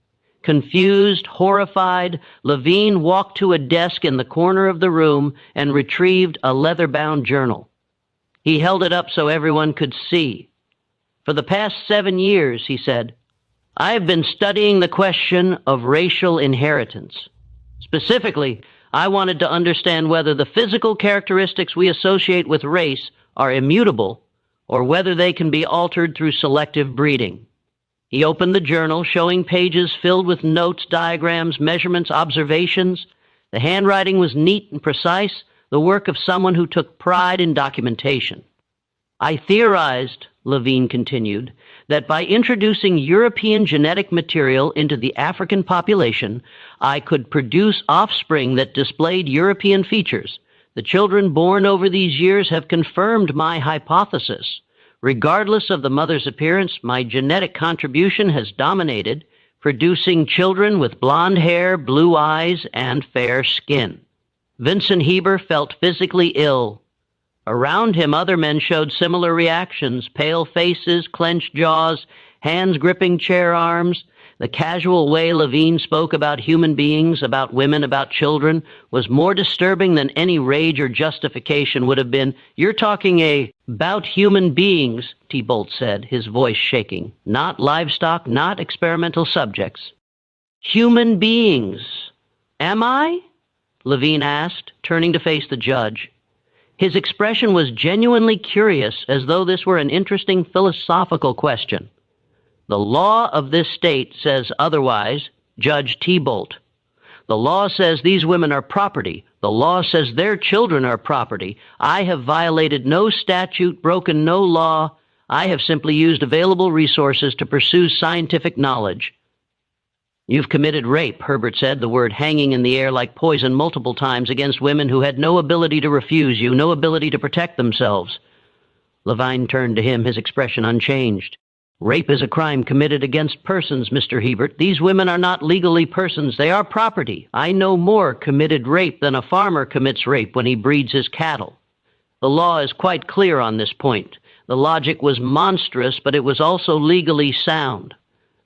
Confused, horrified, Levine walked to a desk in the corner of the room and retrieved a leather-bound journal. He held it up so everyone could see. For the past 7 years, he said, I have been studying the question of racial inheritance. Specifically, I wanted to understand whether the physical characteristics we associate with race are immutable or whether they can be altered through selective breeding. He opened the journal, showing pages filled with notes, diagrams, measurements, observations. The handwriting was neat and precise, the work of someone who took pride in documentation. I theorized, Levine continued, that by introducing European genetic material into the African population, I could produce offspring that displayed European features. The children born over these years have confirmed my hypothesis. Regardless of the mother's appearance, my genetic contribution has dominated, producing children with blonde hair, blue eyes, and fair skin. Vincent Heber felt physically ill. Around him, other men showed similar reactions, pale faces, clenched jaws, hands gripping chair arms. The casual way Levine spoke about human beings, about women, about children, was more disturbing than any rage or justification would have been. You're talking about human beings, T. Bolt said, his voice shaking. Not livestock, not experimental subjects. Human beings. Am I? Levine asked, turning to face the judge. His expression was genuinely curious, as though this were an interesting philosophical question. The law of this state says otherwise, Judge T. Bolt. The law says these women are property. The law says their children are property. I have violated no statute, broken no law. I have simply used available resources to pursue scientific knowledge. You've committed rape, Herbert said, the word hanging in the air like poison multiple times against women who had no ability to refuse you, no ability to protect themselves. Levine turned to him, his expression unchanged. Rape is a crime committed against persons, Mr. Hebert. These women are not legally persons. They are property. I no more committed rape than a farmer commits rape when he breeds his cattle. The law is quite clear on this point. The logic was monstrous, but it was also legally sound.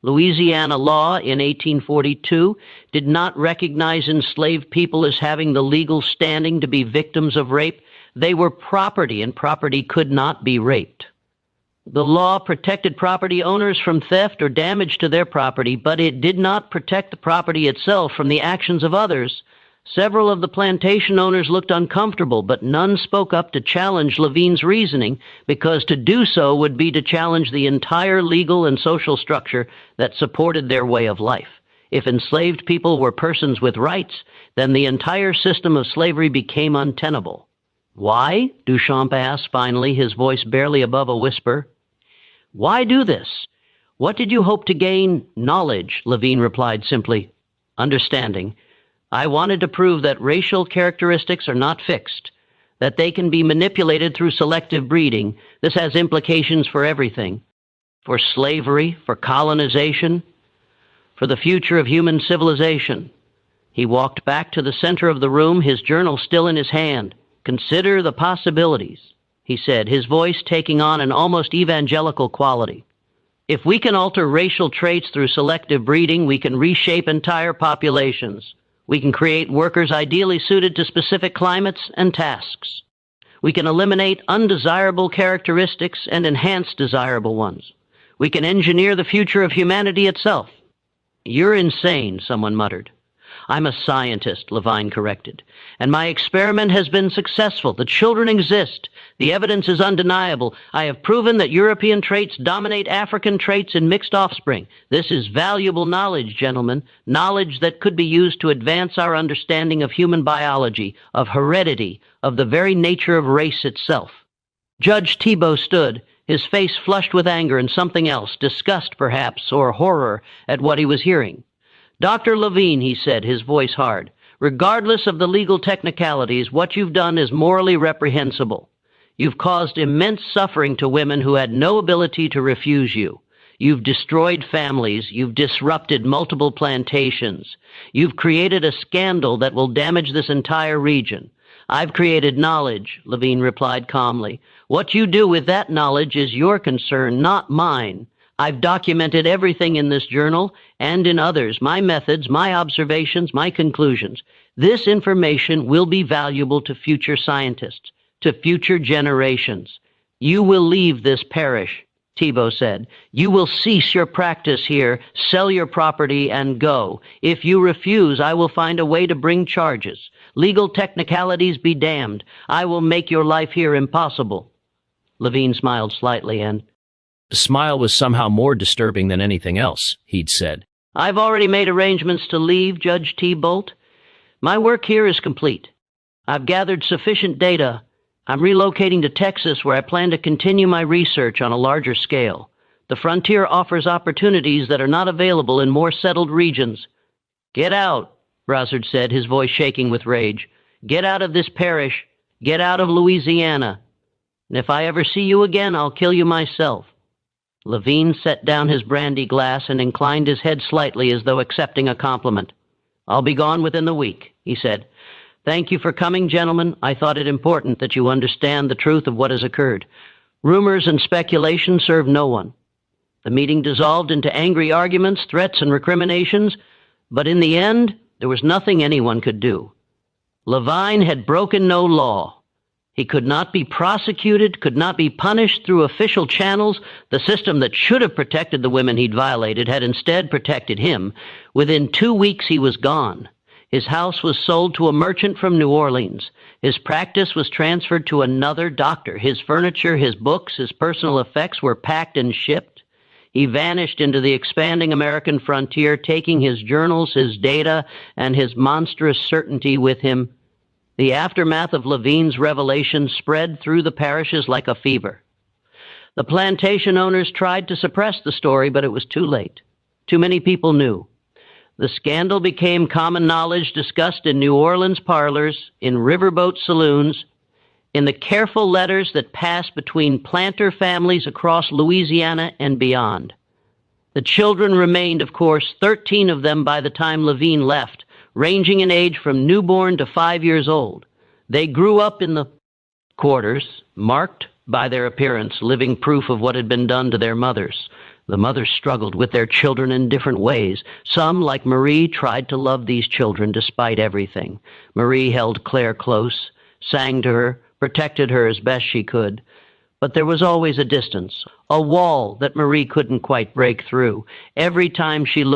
Louisiana law in 1842 did not recognize enslaved people as having the legal standing to be victims of rape. They were property, and property could not be raped. The law protected property owners from theft or damage to their property, but it did not protect the property itself from the actions of others. Several of the plantation owners looked uncomfortable, but none spoke up to challenge Levine's reasoning, because to do so would be to challenge the entire legal and social structure that supported their way of life. If enslaved people were persons with rights, then the entire system of slavery became untenable. Why? Duchamp asked finally, his voice barely above a whisper. Why do this? What did you hope to gain? Knowledge, Levine replied simply. Understanding. I wanted to prove that racial characteristics are not fixed, that they can be manipulated through selective breeding. This has implications for everything. For slavery, for colonization, for the future of human civilization. He walked back to the center of the room, his journal still in his hand. "Consider the possibilities," he said, his voice taking on an almost evangelical quality. "If we can alter racial traits through selective breeding, we can reshape entire populations. We can create workers ideally suited to specific climates and tasks. We can eliminate undesirable characteristics and enhance desirable ones. We can engineer the future of humanity itself." "You're insane," someone muttered. "I'm a scientist," Levine corrected, "and my experiment has been successful. The children exist. The evidence is undeniable. I have proven that European traits dominate African traits in mixed offspring. This is valuable knowledge, gentlemen, knowledge that could be used to advance our understanding of human biology, of heredity, of the very nature of race itself." Judge Thibault stood, his face flushed with anger and something else, disgust perhaps, or horror at what he was hearing. "Dr. Levine," he said, his voice hard, "regardless of the legal technicalities, what you've done is morally reprehensible. You've caused immense suffering to women who had no ability to refuse you. You've destroyed families. You've disrupted multiple plantations. You've created a scandal that will damage this entire region. I've created knowledge," Levine replied calmly. "What you do with that knowledge is your concern, not mine. I've documented everything in this journal and in others, my methods, my observations, my conclusions. This information will be valuable to future scientists, to future generations. You will leave this parish," Thibault said. "You will cease your practice here, sell your property, and go. If you refuse, I will find a way to bring charges. Legal technicalities be damned. I will make your life here impossible." Levine smiled slightly and, The smile was somehow more disturbing than anything else, he'd said. "I've already made arrangements to leave, Judge Thibault. My work here is complete. I've gathered sufficient data. I'm relocating to Texas, where I plan to continue my research on a larger scale. The frontier offers opportunities that are not available in more settled regions." "Get out," Brassard said, his voice shaking with rage. "Get out of this parish. Get out of Louisiana. And if I ever see you again, I'll kill you myself." Levine set down his brandy glass and inclined his head slightly as though accepting a compliment. "I'll be gone within the week," he said. "Thank you for coming, gentlemen. I thought it important that you understand the truth of what has occurred. Rumors and speculation serve no one." The meeting dissolved into angry arguments, threats, and recriminations, but in the end, there was nothing anyone could do. Levine had broken no law. He could not be prosecuted, could not be punished through official channels. The system that should have protected the women he'd violated had instead protected him. Within 2 weeks, he was gone. His house was sold to a merchant from New Orleans. His practice was transferred to another doctor. His furniture, his books, his personal effects were packed and shipped. He vanished into the expanding American frontier, taking his journals, his data, and his monstrous certainty with him. The aftermath of Levine's revelation spread through the parishes like a fever. The plantation owners tried to suppress the story, but it was too late. Too many people knew. The scandal became common knowledge, discussed in New Orleans parlors, in riverboat saloons, in the careful letters that passed between planter families across Louisiana and beyond. The children remained, of course, 13 of them by the time Levine left, ranging in age from newborn to 5 years old. They grew up in the quarters, marked by their appearance, living proof of what had been done to their mothers. The mothers struggled with their children in different ways. Some, like Marie, tried to love these children despite everything. Marie held Claire close, sang to her, protected her as best she could. But there was always a distance, a wall that Marie couldn't quite break through. Every time she looked